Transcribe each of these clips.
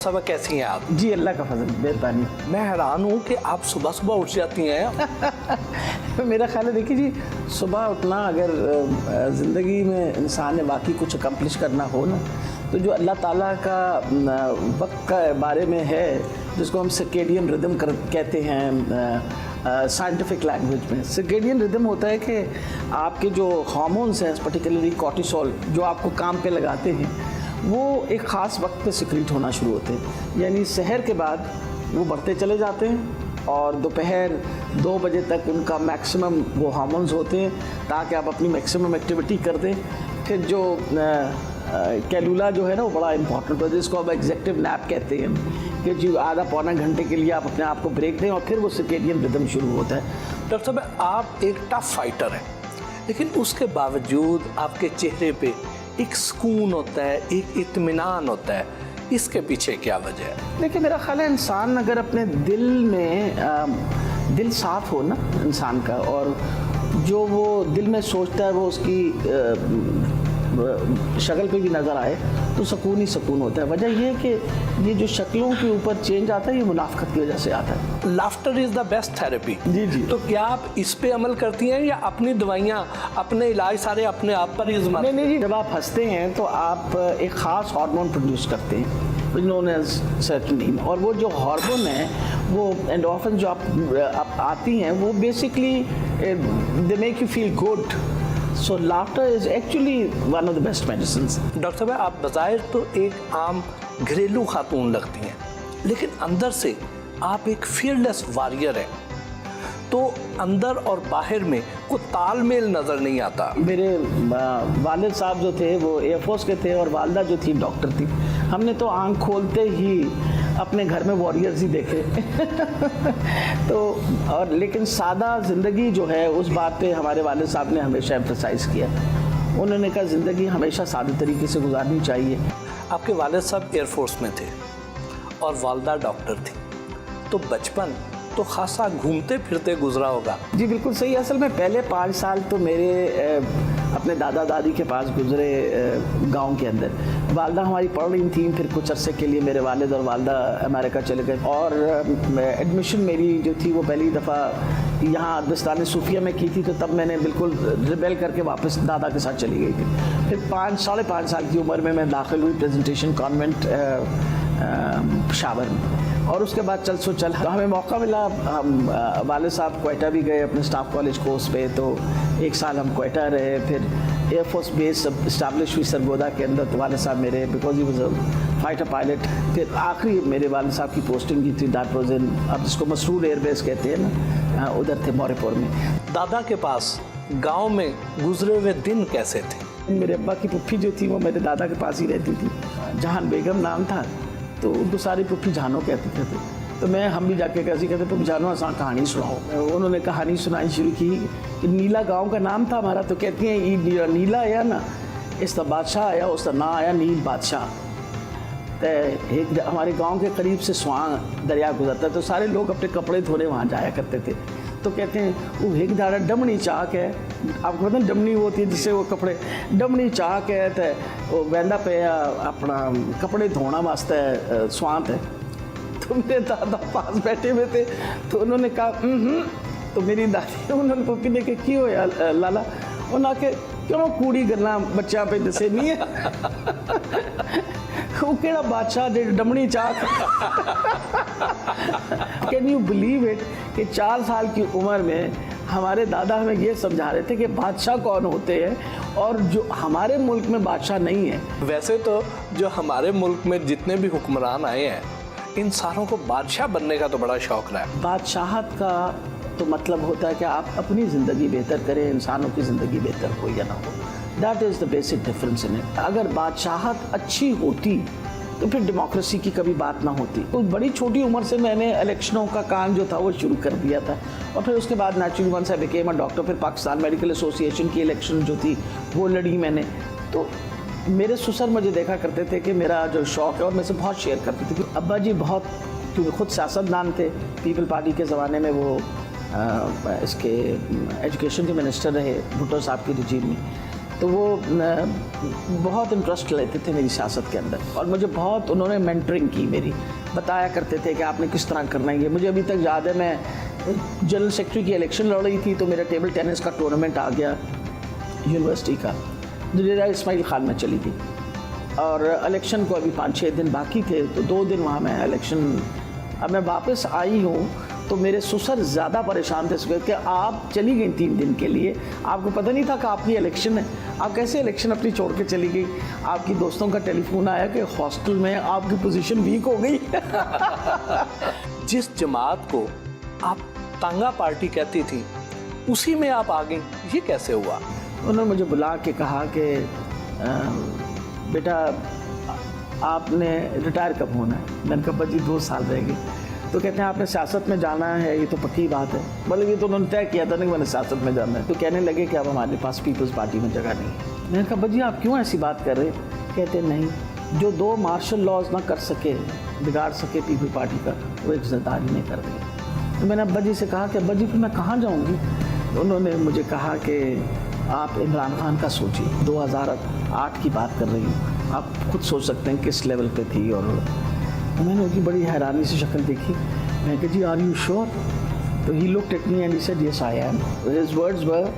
सब कैसी हैं आप? जी अल्लाह का फजल, मेहरबानी। मैं हैरान हूँ कि आप सुबह सुबह उठ जाती हैं। मेरा ख्याल है, देखिए जी, सुबह उठना अगर ज़िंदगी में इंसान ने वाकई कुछ अकम्पलिश करना हो ना, तो जो अल्लाह ताला का वक्त का बारे में है, जिसको हम सर्केडियन रिदम कहते हैं साइंटिफिक लैंग्वेज में। सर्केडियन रिदम होता है कि आपके जो हार्मोन्स हैं, पर्टिकुलरली कॉर्टिसोल, जो आपको काम पे लगाते हैं, वो एक ख़ास वक्त पे सिक्रीट होना शुरू होते हैं। यानी सहर के बाद वो बढ़ते चले जाते हैं और दोपहर 2 बजे तक उनका मैक्सिमम वो हार्मोन्स होते हैं, ताकि आप अपनी मैक्सिमम एक्टिविटी कर दें। फिर जो कैलुला जो है ना, वो बड़ा इंपॉर्टेंट है, जिसको अब एग्जेक्टिव नैप कहते हैं, कि जी आधा पौना घंटे के लिए आप अपने आप को ब्रेक दें और फिर वो सर्केडियन रिदम शुरू होता है। डॉक्टर साहब, आप एक टफ फाइटर हैं, लेकिन उसके बावजूद आपके चेहरे पे एक सुकून होता है, एक इत्मीनान होता है। इसके पीछे क्या वजह है? देखिए, मेरा ख्याल है इंसान अगर अपने दिल में दिल साफ़ हो ना इंसान का, और जो वो दिल में सोचता है वो उसकी शक्ल पे भी नज़र आए, तो सुकून ही सुकून होता है। वजह ये है कि ये जो शक्लों के ऊपर चेंज आता है, ये मुनाफकत की वजह से आता है। Laughter is the best therapy. जी जी। तो क्या आप इस पे अमल करती हैं या अपनी दवाइयाँ, अपने इलाज सारे अपने आप पर ही आजमाती हैं? नहीं जी, जब आप हंसते हैं तो आप एक ख़ास हार्मोन प्रोड्यूस करते हैं, नोन एज सेरोटोनिन, और वो जो हार्मोन है, वो एंडोर्फिन जो आप आती हैं, वो basically they make you feel good. So laughter is actually one of the best medicines. Doctor साहब, आप बज़ाहिर तो एक आम घरेलू खातून लगती हैं, लेकिन अंदर से आप एक फियरलेस वॉरियर हैं। तो अंदर और बाहर में कोई तालमेल नज़र नहीं आता। मेरे वालिद साहब जो थे वो एयरफोर्स के थे और वालदा जो थी डॉक्टर थी। हमने तो आंख खोलते ही अपने घर में वॉरियर्स ही देखे। तो और लेकिन सादा ज़िंदगी जो है, उस बात पे हमारे वालिद साहब ने हमेशा एम्फसाइज़ किया। उन्होंने कहा ज़िंदगी हमेशा सादे तरीके से गुजारनी चाहिए। आपके वालिद साहब एयरफोर्स में थे और वालदा डॉक्टर थी, तो बचपन तो खासा घूमते फिरते गुजरा होगा। जी बिल्कुल सही। असल में पहले 5 साल तो मेरे अपने दादा दादी के पास गुजरे गांव के अंदर। वालदा हमारी पढ़ रही थी, फिर कुछ अरसे के लिए मेरे वालिद और वालदा अमेरिका चले गए, और एडमिशन मेरी जो थी वो पहली दफ़ा यहाँ अदबिस्तान सूफिया में की थी। तो तब मैंने बिल्कुल रिबेल करके वापस दादा के साथ चली गई थी। फिर 5 साढ़े 5 साल की उम्र में मैं दाखिल हुई प्रेजेंटेशन कॉन्वेंट पेशावर में, और उसके बाद चल सो चल तो हमें मौका मिला। हम वाले साहब क्वेटा भी गए अपने स्टाफ कॉलेज कोर्स पे, तो 1 साल हम क्वेटा रहे। फिर एयरफोर्स बेस इस्टेब्लिश हुई सरगोदा के अंदर। तो वाले साहब मेरे, because he was a fighter pilot. फिर आखिरी मेरे वाले साहब की पोस्टिंग की थी डाटरोजन, अब जिसको मसरूर एयरबेस कहते हैं ना, उधर थे मौरेपुर में। दादा के पास गांव में गुजरे हुए दिन कैसे थे? मेरे अब्बा की पुप्पी जो थी वो मेरे दादा के पास ही रहती थी, जहान बेगम नाम था, तो उनको सारी पुप्पी जानो कहते थे। तो हम भी जाके कैसे कहते पुप्पी जानो असा कहानी सुनाओ। उन्होंने कहानी सुनाई शुरू की कि नीला गांव का नाम था हमारा। तो कहती हैं ये नीला आया ना, इसका बादशाह आया, उसका ना आया नील बादशाह। तो एक हमारे गांव के करीब से स्वां दरिया गुजरता, तो सारे लोग अपने कपड़े धोने वहाँ जाया करते थे। तो कहते हैं वो एक दाड़ा डमनी चाक है, आपको पता है डमनी वो होती है जिससे वो कपड़े, डमनी चाक है, तो वो वहदा पे अपना कपड़े धोना वास्ते स्वांत है। तो मेरे दादा पास बैठे हुए थे, तो उन्होंने कहा तो मेरी दादी उन्होंने पुप्पी ने कहा की होया लाला, उन्हें आके क्यों कूड़ी गल्लां बच्चों पे दसे नहीं है। वो केड़ा बादशाह जे डमनी चाक। कैन यू बिलीव इट कि 4 साल की उम्र में हमारे दादा हमें ये समझा रहे थे कि बादशाह कौन होते हैं और जो हमारे मुल्क में बादशाह नहीं है। वैसे तो जो हमारे मुल्क में जितने भी हुक्मरान आए हैं, इन सारों को बादशाह बनने का तो बड़ा शौक रहा है। बादशाहत का तो मतलब होता है कि आप अपनी ज़िंदगी बेहतर करें, इंसानों की ज़िंदगी बेहतर हो या ना हो। That is the basic difference in it. अगर बादशाहत अच्छी होती तो फिर डेमोक्रेसी की कभी बात ना होती। तो बड़ी छोटी उम्र से मैंने इलेक्शनों का काम जो था वो शुरू कर दिया था, और फिर उसके बाद naturally once I became a doctor, फिर पाकिस्तान मेडिकल एसोसिएशन की इलेक्शन जो थी वो लड़ी मैंने। तो मेरे ससुर मुझे देखा करते थे कि मेरा जो शौक़ है, और मेरे से बहुत शेयर करते थे। अब्बा जी बहुत, क्योंकि ख़ुद सियासतदान थे, पीपल पार्टी के ज़माने में वो इसके एजुकेशन के मिनिस्टर रहे भुट्टो साहब की रिजीम में। तो वो बहुत इंटरेस्ट लेते थे मेरी सियासत के अंदर, और मुझे बहुत उन्होंने मेंटरिंग की मेरी, बताया करते थे कि आपने किस तरह करना है। मुझे अभी तक याद है, मैं जनरल सेक्रेटरी की इलेक्शन लड़ रही थी, तो मेरा टेबल टेनिस का टूर्नामेंट आ गया यूनिवर्सिटी का, जो इस्माइल खान में चली थी, और इलेक्शन को अभी 5-6 दिन बाकी थे, तो 2 दिन वहाँ मैं इलेक्शन, अब मैं वापस आई हूँ तो मेरे ससुर ज़्यादा परेशान थे कि आप चली गई 3 दिन के लिए, आपको पता नहीं था कि आपकी इलेक्शन है, आप कैसे इलेक्शन अपनी छोड़ के चली गई। आपकी दोस्तों का टेलीफोन आया कि हॉस्टल में आपकी पोजीशन वीक हो गई। जिस जमात को आप तांगा पार्टी कहती थी, उसी में आप आ गई, ये कैसे हुआ? उन्होंने मुझे बुला के कहा कि बेटा आपने रिटायर कब होना है? मैंने कहा जी 2 साल रह गए। तो कहते हैं आपने सियासत में जाना है, ये तो पक्की बात है। मतलब ये तो उन्होंने तय किया था, नहीं मैंने सियासत में जाना है। तो कहने लगे कि अब हमारे पास पीपल्स पार्टी में जगह नहीं है। मैंने कहा जी आप क्यों ऐसी बात कर रहे? कहते नहीं, जो 2 मार्शल लॉज ना कर सके, बिगाड़ सके पीपल पार्टी का, वो एक ज़रदारी नहीं कर दिया। तो मैंने अब्बा जी से कहा कि अब्बा जी फिर मैं कहाँ जाऊँगी? तो उन्होंने मुझे कहा कि आप इमरान खान का सोचिए, 2008 की बात कर रही हूँ, आप खुद सोच सकते हैं किस लेवल पे थी। और मैंने उनकी बड़ी हैरानी से शक्ल देखी। मैं कहा जी आर यू श्योर? तो he looked at me and he said yes I am. His words were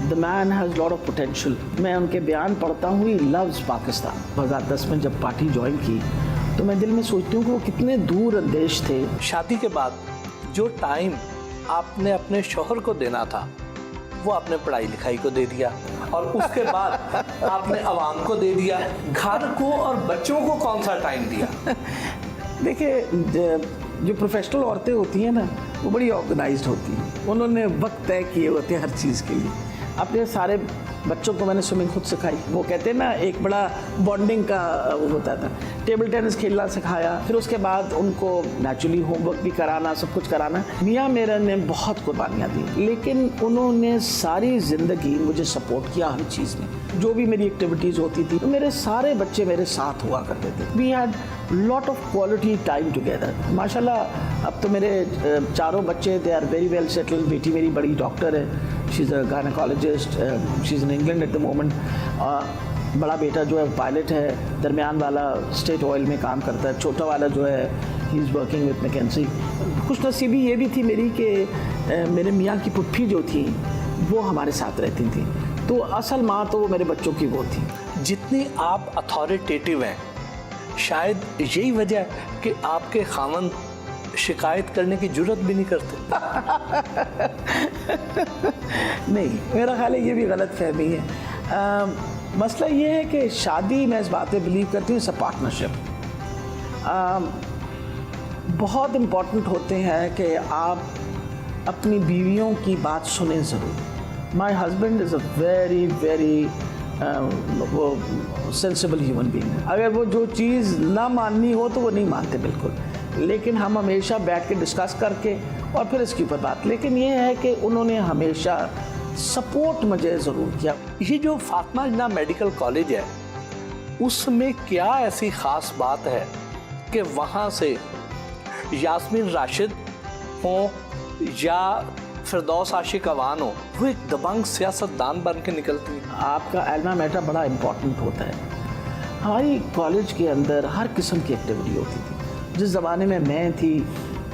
the man has lot of potential. मैं उनके बयान पढ़ता हूँ, ही लव्स पाकिस्तान। 2010 में जब पार्टी ज्वाइन की तो मैं दिल में सोचती हूँ कि वो कितने दूर अंदेश थे। शादी के बाद जो टाइम आपने अपने शौहर को देना था, वो आपने पढ़ाई लिखाई को दे दिया, और उसके बाद आपने आवाम को दे दिया। घर को और बच्चों को कौन सा टाइम दिया? देखिए, जो प्रोफेशनल औरतें होती हैं ना, वो बड़ी ऑर्गेनाइज्ड होती हैं। उन्होंने वक्त तय किए होते हैं हर चीज़ के लिए। अपने सारे बच्चों को मैंने स्विमिंग खुद सिखाई। वो कहते हैं ना, एक बड़ा बॉन्डिंग का वो होता था। टेबल टेनिस खेलना सिखाया, फिर उसके बाद उनको नेचुरली होमवर्क भी कराना, सब कुछ कराना। मियाँ मेरा ने बहुत कुर्बानियाँ दी, लेकिन उन्होंने सारी ज़िंदगी मुझे सपोर्ट किया हर चीज़ में। जो भी मेरी एक्टिविटीज़ होती थी, तो मेरे सारे बच्चे मेरे साथ हुआ करते थे। We had lot of quality time together. माशाल्लाह अब तो मेरे 4 बच्चे they are very well settled. बेटी मेरी बड़ी डॉक्टर है, she is a gynaecologist, she is in England at the moment. बड़ा बेटा जो है पायलट है, दरमियान वाला स्टेट ऑयल में काम करता है, छोटा वाला जो है he is working with McKinsey. खुश नसीबी ये भी थी मेरी कि मेरे मियाँ की पुप्पी जो थी वो हमारे साथ रहती थी, तो असल माँ तो वो मेरे बच्चों की वो थी। जितनी आप अथॉरिटेटिव हैं, शायद यही वजह है कि आपके खामन शिकायत करने की जुर्रत भी नहीं करते। नहीं, मेरा ख्याल है ये भी गलत फहमी है। मसला ये है कि शादी, मैं इस बात पे बिलीव करती हूँ, सब पार्टनरशिप बहुत इम्पॉर्टेंट होते हैं कि आप अपनी बीवियों की बात सुने ज़रूर। My husband is a very very वो सेंसिबल ह्यूमन बीइंग। अगर वो जो चीज़ ना माननी हो तो वो नहीं मानते बिल्कुल, लेकिन हम हमेशा बैठ के डिस्कस करके और फिर इसके ऊपर बात। लेकिन ये है कि उन्होंने हमेशा सपोर्ट मुझे ज़रूर किया। ये जो फातिमा जिन्ना मेडिकल कॉलेज है, उसमें क्या ऐसी ख़ास बात है कि वहाँ से यास्मीन राशिद हो या फिरदौस आशिक अवान हो, वो एक दबंग सियासतदान बन के निकलती है। आपका एल्मा मैटर बड़ा इम्पोर्टेंट होता है। हमारी कॉलेज के अंदर हर किस्म की एक्टिविटी होती थी। जिस ज़माने में मैं थी,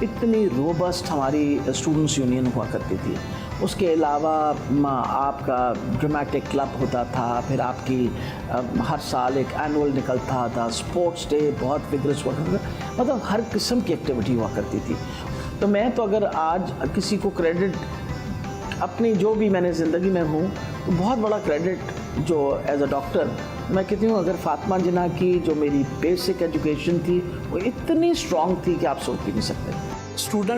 इतनी रोबस्ट हमारी स्टूडेंट्स यूनियन हुआ करती थी। उसके अलावा आपका ड्रामेटिक क्लब होता था, फिर आपकी हर साल एक एनुअल निकलता था, स्पोर्ट्स डे बहुत विग्रस हुआ करता था। मतलब हर किस्म की एक्टिविटी हुआ करती थी। तो मैं तो अगर आज किसी को क्रेडिट अपनी जो भी मैंने ज़िंदगी में हूँ, तो बहुत बड़ा क्रेडिट जो एज अ डॉक्टर मैं कहती हूँ, अगर फातिमा जिन्ना की जो मेरी बेसिक एजुकेशन थी वो इतनी स्ट्रॉन्ग थी कि आप सोच भी नहीं सकते। स्टूडेंट